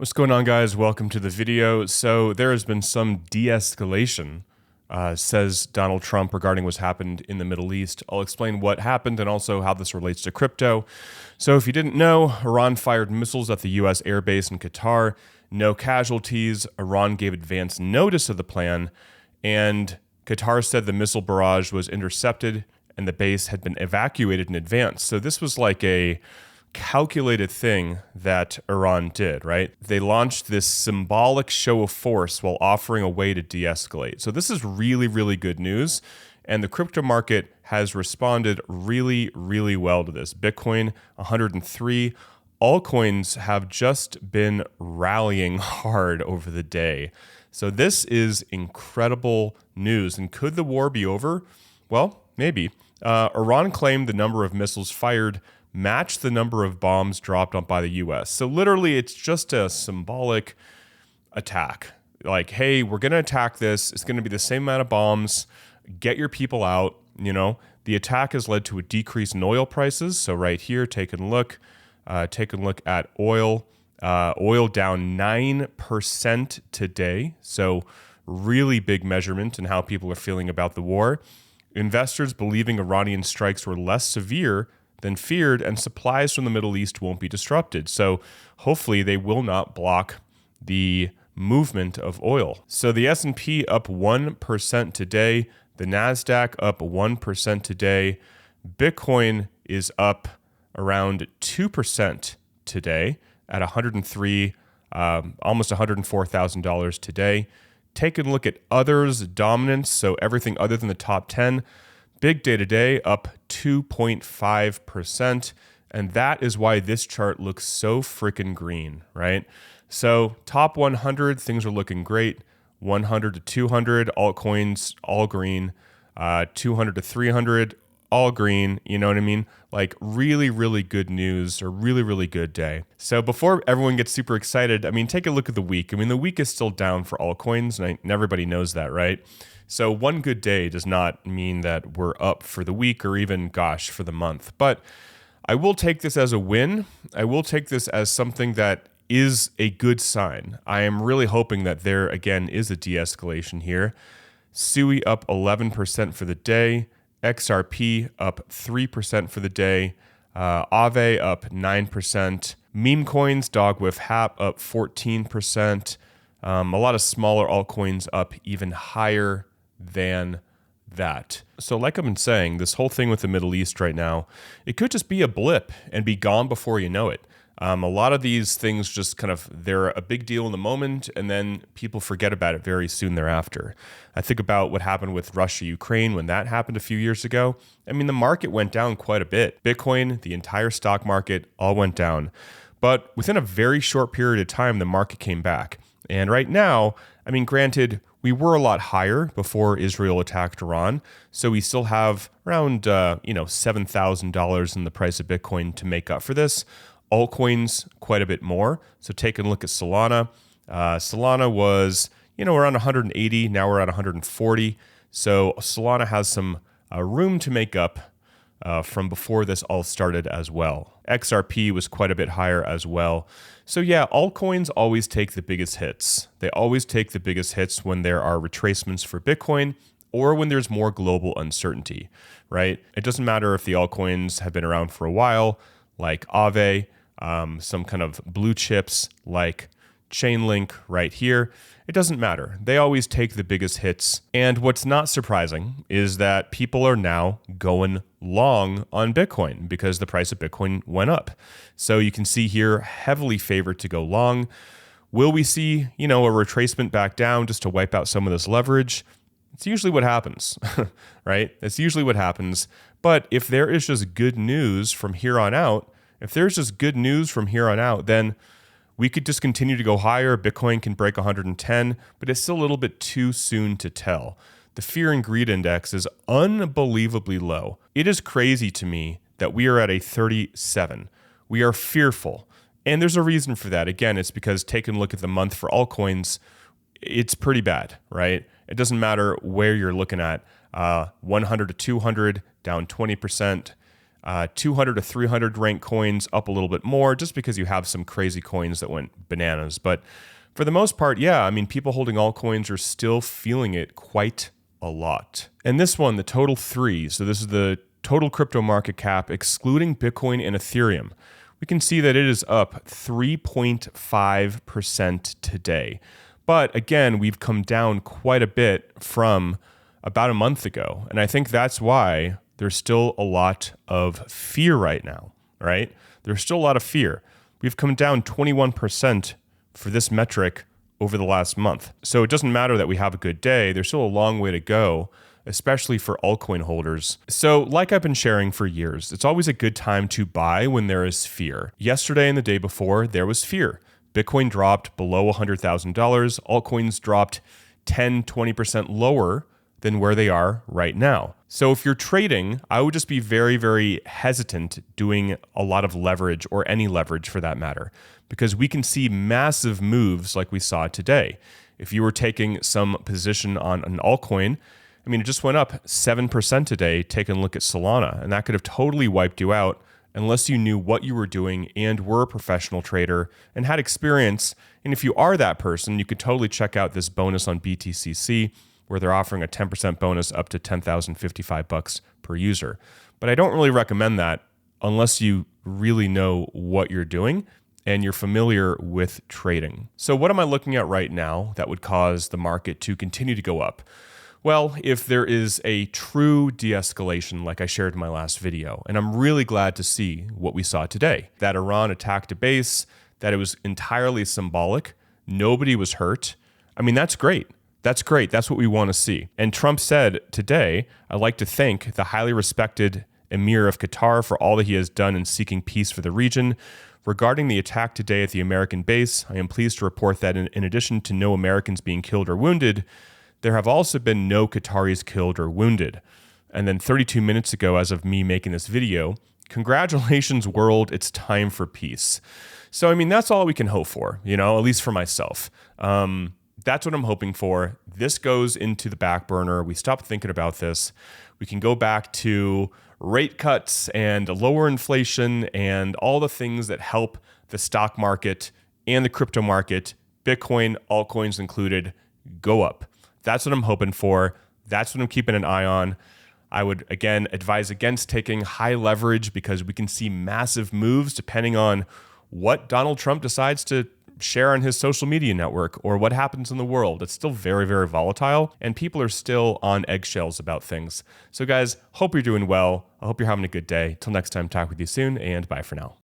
What's going on, guys? Welcome to the video. So there has been some de-escalation, says Donald Trump, regarding what's happened in the Middle East. I'll explain what happened and also how this relates to crypto. So if you didn't know, Iran fired missiles at the U.S. airbase in Qatar. No casualties. Iran gave advance notice of the plan, and Qatar said the missile barrage was intercepted and the base had been evacuated in advance. So this was like a calculated thing that Iran did, right? They launched this symbolic show of force while offering a way to de-escalate. So this is really, really good news. And the crypto market has responded really, really well to this. Bitcoin, 103. Altcoins have just been rallying hard over the day. So this is incredible news. And could the war be over? Well, maybe. Iran claimed the number of missiles fired matched the number of bombs dropped on by the U.S. So literally, it's just a symbolic attack. Like, hey, we're going to attack this. It's going to be the same amount of bombs. Get your people out. You know, the attack has led to a decrease in oil prices. So right here, take a look at oil. Oil down 9% today. So really big measurement in how people are feeling about the war. Investors believing Iranian strikes were less severe than feared, and supplies from the Middle East won't be disrupted. So hopefully they will not block the movement of oil. So the S&P up 1% today, the NASDAQ up 1% today, Bitcoin is up around 2% today at 103, almost $104,000 today. Take a look at others, dominance, so everything other than the top 10. Big day today, up 2.5%. And that is why this chart looks so freaking green, right? So top 100, things are looking great. 100 to 200, altcoins, all green. 200 to 300, all green. You know what I mean? Like really, really good news, or really, really good day. So before everyone gets super excited, I mean, take a look at the week. I mean, the week is still down for altcoins, and everybody knows that, right? So one good day does not mean that we're up for the week or even, gosh, for the month. But I will take this as a win. I will take this as something that is a good sign. I am really hoping that there, again, is a de-escalation here. SUI up 11% for the day. XRP up 3% for the day. Aave up 9%. Meme coins, Dog with Hap up 14%. A lot of smaller altcoins up even higher than that. So like I've been saying, this whole thing with the Middle East right now, it could just be a blip and be gone before you know it. A lot of these things just kind of, they're a big deal in the moment, and then people forget about it very soon thereafter. I think about what happened with Russia, Ukraine, when that happened a few years ago. I mean, the market went down quite a bit. Bitcoin, the entire stock market, all went down. But within a very short period of time, the market came back. And right now, I mean, granted, we were a lot higher before Israel attacked Iran, so we still have around $7,000 in the price of Bitcoin to make up for this. Altcoins, quite a bit more. So take a look at Solana. Solana was, around 180. Now we're at 140. So Solana has some room to make up from before this all started as well. XRP was quite a bit higher as well. So yeah, altcoins always take the biggest hits. They always take the biggest hits when there are retracements for Bitcoin or when there's more global uncertainty, right? It doesn't matter if the altcoins have been around for a while, like Aave, some kind of blue chips like Chainlink right here. It doesn't matter. They always take the biggest hits. And what's not surprising is that people are now going long on Bitcoin because the price of Bitcoin went up. So you can see here, heavily favored to go long. Will we see, a retracement back down just to wipe out some of this leverage? It's usually what happens, right? It's usually what happens. But if there is just good news from here on out, then we could just continue to go higher. Bitcoin can break 110, but it's still a little bit too soon to tell. The fear and greed index is unbelievably low. It is crazy to me that we are at a 37. We are fearful. And there's a reason for that. Again, it's because take a look at the month for altcoins. It's pretty bad, right? It doesn't matter where you're looking at. 100 to 200, down 20%. 200 to 300 rank coins up a little bit more just because you have some crazy coins that went bananas. But for the most part, yeah, I mean, people holding altcoins are still feeling it quite a lot. And this one, the total 3, so this is the total crypto market cap excluding Bitcoin and Ethereum. We can see that it is up 3.5% today. But again, we've come down quite a bit from about a month ago. And I think that's why there's still a lot of fear right now, right? There's still a lot of fear. We've come down 21% for this metric over the last month. So it doesn't matter that we have a good day. There's still a long way to go, especially for altcoin holders. So like I've been sharing for years, it's always a good time to buy when there is fear. Yesterday and the day before, there was fear. Bitcoin dropped below $100,000. Altcoins dropped 10, 20% lower than where they are right now. So if you're trading, I would just be very, very hesitant doing a lot of leverage or any leverage for that matter, because we can see massive moves like we saw today. If you were taking some position on an altcoin, I mean, it just went up 7% today. Take a look at Solana, and that could have totally wiped you out unless you knew what you were doing and were a professional trader and had experience. And if you are that person, you could totally check out this bonus on BTCC, where they're offering a 10% bonus up to $10,055 per user. But I don't really recommend that unless you really know what you're doing and you're familiar with trading. So what am I looking at right now that would cause the market to continue to go up? Well, if there is a true de-escalation like I shared in my last video, and I'm really glad to see what we saw today, that Iran attacked a base, that it was entirely symbolic, nobody was hurt. I mean, that's great. That's great. That's what we want to see. And Trump said today, I'd like to thank the highly respected Emir of Qatar for all that he has done in seeking peace for the region. Regarding the attack today at the American base, I am pleased to report that in addition to no Americans being killed or wounded, there have also been no Qataris killed or wounded. And then 32 minutes ago, as of me making this video, congratulations world, it's time for peace. So, I mean, that's all we can hope for, at least for myself. That's what I'm hoping for. This goes into the back burner. We stop thinking about this. We can go back to rate cuts and lower inflation and all the things that help the stock market and the crypto market, Bitcoin, altcoins included, go up. That's what I'm hoping for. That's what I'm keeping an eye on. I would, again, advise against taking high leverage because we can see massive moves depending on what Donald Trump decides to share on his social media network or what happens in the world. It's still very, very volatile and people are still on eggshells about things. So guys, hope you're doing well. I hope you're having a good day. Till next time, talk with you soon and bye for now.